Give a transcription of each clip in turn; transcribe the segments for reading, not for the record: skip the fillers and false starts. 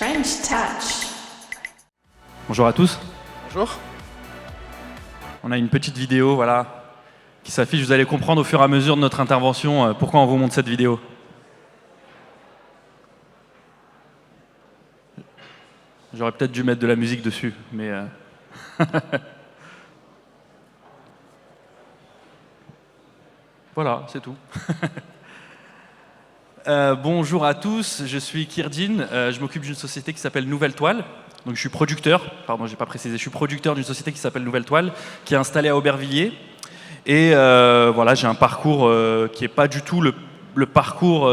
French Touch. Bonjour à tous. Bonjour. On a une petite vidéo voilà, qui s'affiche. Vous allez comprendre au fur et à mesure de notre intervention pourquoi on vous montre cette vidéo. J'aurais peut-être dû mettre de la musique dessus, mais... Voilà, c'est tout. Bonjour à tous, je suis Kirdine, je m'occupe d'une société qui s'appelle Nouvelle Toile. Donc je suis producteur, pardon, j'ai pas précisé, je suis producteur d'une société qui s'appelle Nouvelle Toile, qui est installée à Aubervilliers. Et voilà, j'ai un parcours qui n'est pas du tout le parcours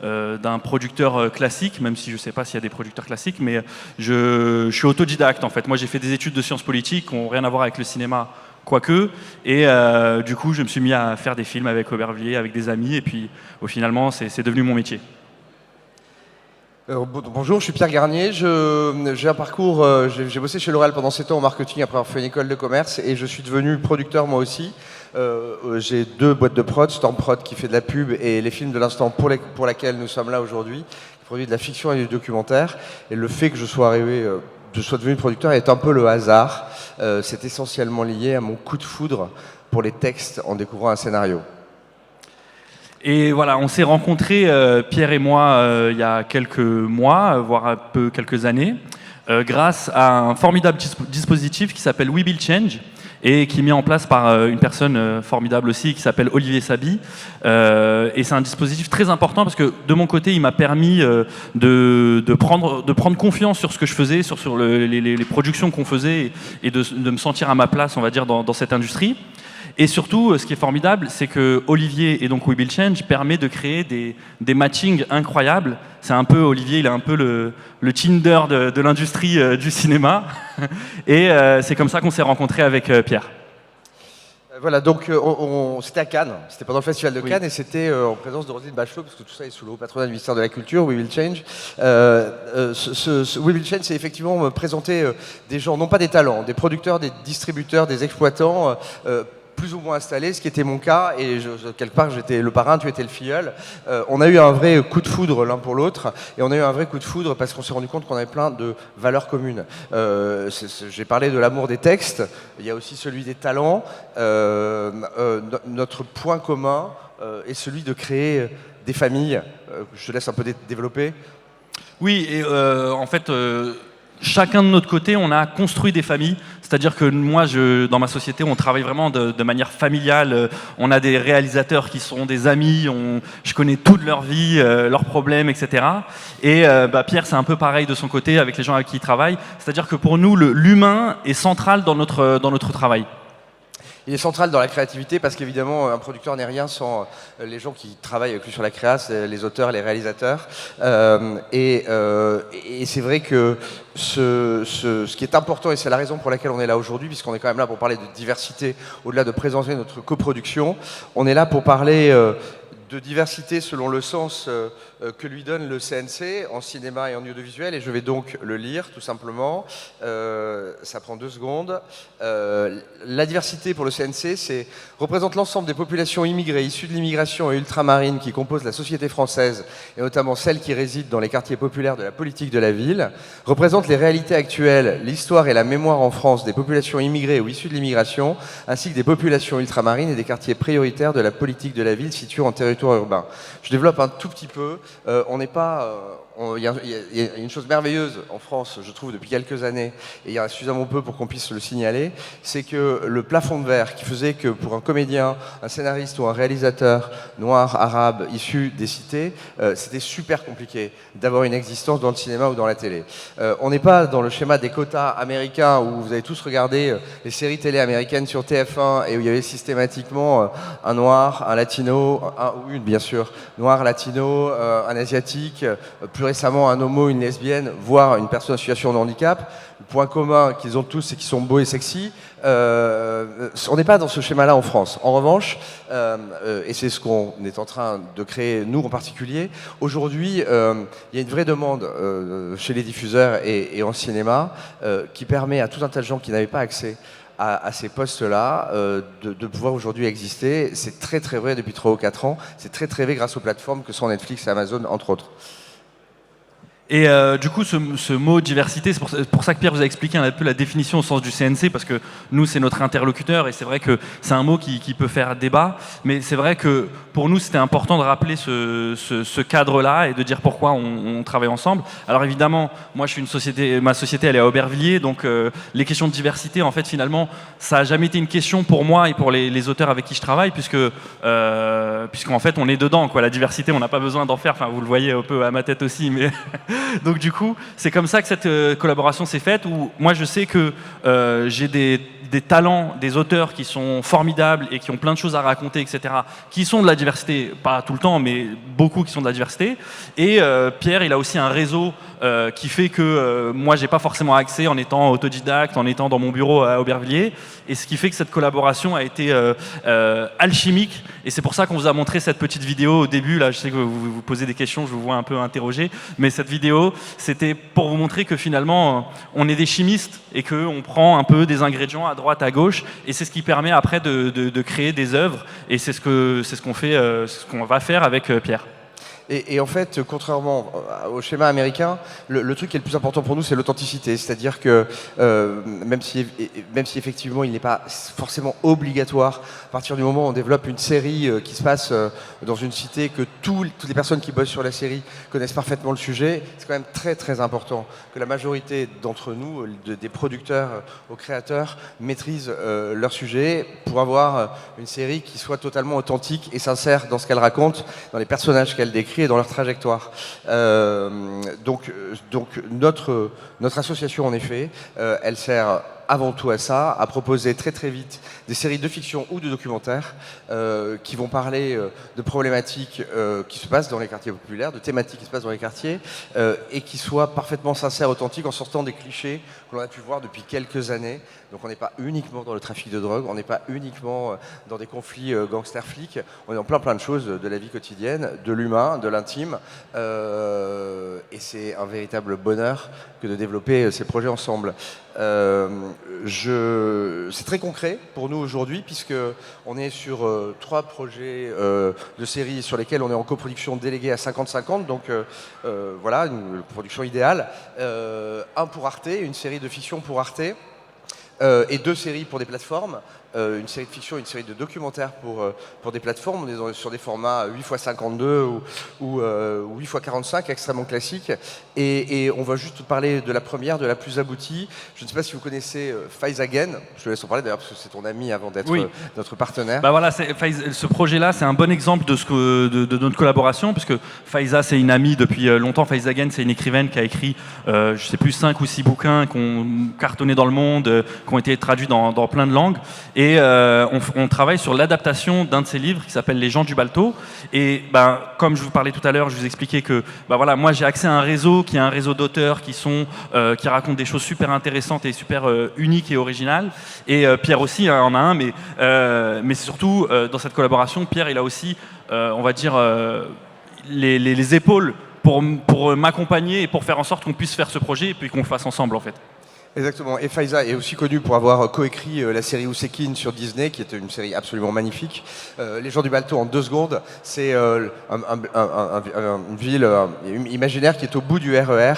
d'un producteur classique, même si je ne sais pas s'il y a des producteurs classiques, mais je suis autodidacte en fait. Moi j'ai fait des études de sciences politiques qui n'ont rien à voir avec le cinéma, quoique, et du coup je me suis mis à faire des films avec Aubervilliers, avec des amis, et puis finalement c'est devenu mon métier. Bonjour, je suis Pierre Garnier, j'ai un parcours, j'ai bossé chez L'Oréal pendant 7 ans en marketing après avoir fait une école de commerce et je suis devenu producteur moi aussi. J'ai 2 boîtes de prod, Storm Prod qui fait de la pub et les films de l'instant pour laquelle nous sommes là aujourd'hui, qui produit de la fiction et du documentaire. Et le fait que je sois devenu producteur est un peu le hasard. C'est essentiellement lié à mon coup de foudre pour les textes en découvrant un scénario. Et voilà, on s'est rencontrés, Pierre et moi, il y a quelques mois, voire un peu quelques années, grâce à un formidable dispositif qui s'appelle We Build Change et qui est mis en place par une personne formidable aussi qui s'appelle Olivier Sabi. Et c'est un dispositif très important parce que de mon côté, il m'a permis de prendre confiance sur ce que je faisais, sur les productions qu'on faisait et de me sentir à ma place, on va dire, dans cette industrie. Et surtout, ce qui est formidable, c'est que Olivier et donc We Build Change permet de créer des matchings incroyables. C'est un peu, Olivier, il est un peu le Tinder de l'industrie du cinéma. Et c'est comme ça qu'on s'est rencontrés avec Pierre. Voilà, donc c'était à Cannes, c'était pendant le Festival de Cannes, oui. Et c'était en présence de Roselyne Bachelot, parce que tout ça est sous le haut patronat du ministère de la Culture, We Will Change. We Will Change, c'est effectivement présenter des gens, non pas des talents, des producteurs, des distributeurs, des exploitants, plus ou moins installés, ce qui était mon cas, et quelque part j'étais le parrain, tu étais le filleul. On a eu un vrai coup de foudre l'un pour l'autre, et on a eu un vrai coup de foudre parce qu'on s'est rendu compte qu'on avait plein de valeurs communes. J'ai parlé de l'amour des textes, il y a aussi celui des talents. Notre point commun est celui de créer des familles. Je te laisse un peu développer. Oui, et en fait... chacun de notre côté, on a construit des familles. C'est-à-dire que moi, dans ma société, on travaille vraiment de manière familiale. On a des réalisateurs qui sont des amis. Je connais toute leur vie, leurs problèmes, etc. Et Pierre, c'est un peu pareil de son côté avec les gens avec qui il travaille. C'est-à-dire que pour nous, l'humain est central dans notre travail. Il est central dans la créativité parce qu'évidemment, un producteur n'est rien sans les gens qui travaillent avec lui sur la création, les auteurs, les réalisateurs. Et c'est vrai que ce qui est important, et c'est la raison pour laquelle on est là aujourd'hui, puisqu'on est quand même là pour parler de diversité, au-delà de présenter notre coproduction, on est là pour parler de diversité selon le sens que lui donne le CNC en cinéma et en audiovisuel, et je vais donc le lire tout simplement. Ça prend 2 secondes. La diversité pour le CNC, représente l'ensemble des populations immigrées, issues de l'immigration et ultramarines qui composent la société française, et notamment celles qui résident dans les quartiers populaires de la politique de la ville, représente les réalités actuelles, l'histoire et la mémoire en France des populations immigrées ou issues de l'immigration, ainsi que des populations ultramarines et des quartiers prioritaires de la politique de la ville situés en territoire urbain. Je développe un tout petit peu. On n'est pas... Il y a une chose merveilleuse en France, je trouve, depuis quelques années, et il y en a suffisamment peu pour qu'on puisse le signaler, c'est que le plafond de verre qui faisait que pour un comédien, un scénariste ou un réalisateur noir, arabe, issu des cités, c'était super compliqué d'avoir une existence dans le cinéma ou dans la télé. On n'est pas dans le schéma des quotas américains où vous avez tous regardé les séries télé américaines sur TF1 et où il y avait systématiquement un noir, un latino, ou une bien sûr, noir, latino, un asiatique, plus récemment un homo, une lesbienne, voire une personne en situation de handicap. Le point commun qu'ils ont tous, c'est qu'ils sont beaux et sexy. On n'est pas dans ce schéma-là en France. En revanche, et c'est ce qu'on est en train de créer, nous en particulier, aujourd'hui, il y a une vraie demande chez les diffuseurs et en cinéma qui permet à tout un tas de gens qui n'avaient pas accès à ces postes-là de pouvoir aujourd'hui exister. C'est très très vrai depuis 3 ou 4 ans. C'est très très vrai grâce aux plateformes que sont Netflix et Amazon, entre autres. Et du coup, ce mot diversité, c'est pour ça que Pierre vous a expliqué un peu la définition au sens du CNC, parce que nous, c'est notre interlocuteur, et c'est vrai que c'est un mot qui peut faire débat, mais c'est vrai que pour nous, c'était important de rappeler ce cadre-là et de dire pourquoi on travaille ensemble. Alors évidemment, moi, ma société, elle est à Aubervilliers, donc les questions de diversité, en fait, finalement, ça n'a jamais été une question pour moi et pour les auteurs avec qui je travaille, puisqu'en fait, on est dedans, quoi. La diversité, on n'a pas besoin d'en faire, enfin, vous le voyez un peu à ma tête aussi, mais... Donc du coup, c'est comme ça que cette collaboration s'est faite, où moi je sais que j'ai des talents, des auteurs qui sont formidables et qui ont plein de choses à raconter, etc., qui sont de la diversité, pas tout le temps, mais beaucoup qui sont de la diversité. Et Pierre, il a aussi un réseau qui fait que moi, j'ai pas forcément accès en étant autodidacte, en étant dans mon bureau à Aubervilliers. Et ce qui fait que cette collaboration a été alchimique. Et c'est pour ça qu'on vous a montré cette petite vidéo au début. Là, je sais que vous posez des questions, je vous vois un peu interrogé. Mais cette vidéo, c'était pour vous montrer que finalement, on est des chimistes et qu'on prend un peu des ingrédients à droite, à gauche. Et c'est ce qui permet après de créer des œuvres. Et c'est ce qu'on fait, ce qu'on va faire avec Pierre. Et en fait, contrairement au schéma américain, le truc qui est le plus important pour nous, c'est l'authenticité. C'est-à-dire que même si effectivement il n'est pas forcément obligatoire, à partir du moment où on développe une série qui se passe dans une cité, que toutes les personnes qui bossent sur la série connaissent parfaitement le sujet, c'est quand même très très important que la majorité d'entre nous, des producteurs aux créateurs, maîtrisent leur sujet pour avoir une série qui soit totalement authentique et sincère dans ce qu'elle raconte, dans les personnages qu'elle décrit et dans leur trajectoire. Donc notre association, en effet, elle sert avant tout à ça, à proposer très très vite des séries de fiction ou de documentaires qui vont parler de problématiques qui se passent dans les quartiers populaires, de thématiques qui se passent dans les quartiers, et qui soient parfaitement sincères, authentiques, en sortant des clichés que l'on a pu voir depuis quelques années. Donc on n'est pas uniquement dans le trafic de drogue, on n'est pas uniquement dans des conflits gangsters-flics, on est dans plein de choses de la vie quotidienne, de l'humain, de l'intime, et c'est un véritable bonheur que de développer ces projets ensemble. C'est très concret pour nous aujourd'hui, puisque on est sur 3 projets de séries sur lesquels on est en coproduction déléguée à 50-50, donc voilà, une production idéale. Un pour Arte, une série de fiction pour Arte, et 2 séries pour des plateformes. Une série de fiction et une série de documentaires pour des plateformes. On est sur des formats 8x52 ou 8x45, extrêmement classiques. Et on va juste parler de la première, de la plus aboutie. Je ne sais pas si vous connaissez Faiz Again. Je te laisse en parler d'ailleurs parce que c'est ton ami avant d'être notre partenaire. Bah voilà, ce projet-là, c'est un bon exemple de notre collaboration, puisque Faiza, c'est une amie depuis longtemps. Faiz Again, c'est une écrivaine qui a écrit, je sais plus, 5 ou 6 bouquins qui ont cartonné dans le monde, qui ont été traduits dans plein de langues. Et on travaille sur l'adaptation d'un de ses livres qui s'appelle Les gens du Balto. Et comme je vous parlais tout à l'heure, je vous expliquais que voilà, moi j'ai accès à un réseau qui est un réseau d'auteurs qui racontent des choses super intéressantes et super uniques et originales. Et Pierre aussi en a un, mais surtout dans cette collaboration, Pierre il a aussi, on va dire, les épaules pour m'accompagner et pour faire en sorte qu'on puisse faire ce projet et puis qu'on le fasse ensemble en fait. Exactement. Et Faiza est aussi connue pour avoir coécrit la série Ousekine sur Disney, qui était une série absolument magnifique. Les gens du Balto en 2 secondes, c'est une ville imaginaire qui est au bout du RER.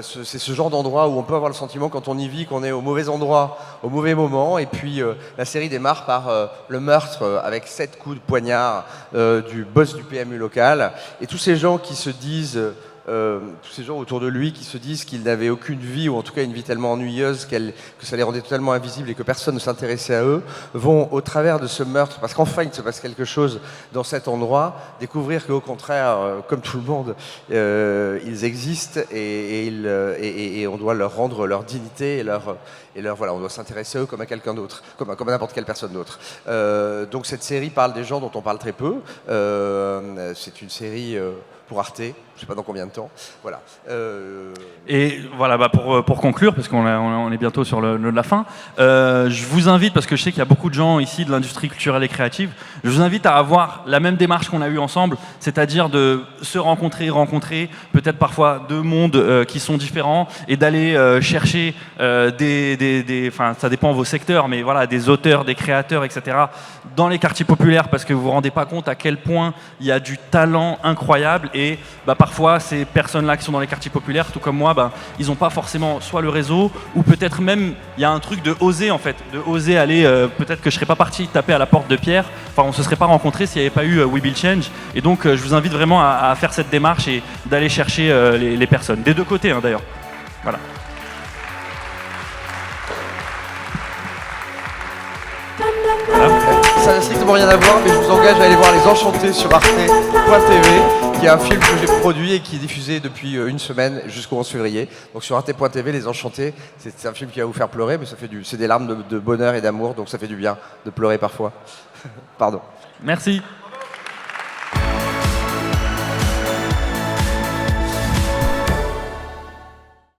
C'est ce genre d'endroit où on peut avoir le sentiment quand on y vit qu'on est au mauvais endroit, au mauvais moment. Et puis la série démarre par le meurtre avec 7 coups de poignard du boss du PMU local. Et tous ces gens qui se disent... tous ces gens autour de lui qui se disent qu'ils n'avaient aucune vie, ou en tout cas une vie tellement ennuyeuse que ça les rendait totalement invisibles et que personne ne s'intéressait à eux, vont au travers de ce meurtre, parce qu'enfin il se passe quelque chose dans cet endroit, découvrir qu'au contraire, comme tout le monde, ils existent et on doit leur rendre leur dignité et voilà, on doit s'intéresser à eux comme à quelqu'un d'autre, comme à n'importe quelle personne d'autre. Donc cette série parle des gens dont on parle très peu. C'est une série pour Arte, je ne sais pas dans combien de temps. Voilà. Et voilà, pour conclure, parce qu'on est bientôt sur la fin, je vous invite, parce que je sais qu'il y a beaucoup de gens ici de l'industrie culturelle et créative, je vous invite à avoir la même démarche qu'on a eue ensemble, c'est-à-dire de se rencontrer peut-être parfois 2 mondes qui sont différents, et d'aller chercher enfin ça dépend de vos secteurs, mais voilà, des auteurs, des créateurs, etc., dans les quartiers populaires, parce que vous vous rendez pas compte à quel point il y a du talent incroyable, et parfois, ces personnes-là qui sont dans les quartiers populaires, tout comme moi, ben, ils n'ont pas forcément soit le réseau, ou peut-être même, il y a un truc de oser en fait, de oser aller, peut-être que je ne serais pas parti taper à la porte de Pierre, enfin on ne se serait pas rencontrés s'il n'y avait pas eu We Build Change, et donc je vous invite vraiment à faire cette démarche et d'aller chercher les personnes, des deux côtés hein, d'ailleurs. Voilà. Ça n'a strictement rien à voir, mais je vous engage à aller voir Les Enchantés sur arte.tv, qui est un film que j'ai produit et qui est diffusé depuis une semaine jusqu'au 11 février. Donc sur arte.tv, Les Enchantés, c'est un film qui va vous faire pleurer, mais c'est des larmes de bonheur et d'amour, donc ça fait du bien de pleurer parfois. Pardon. Merci.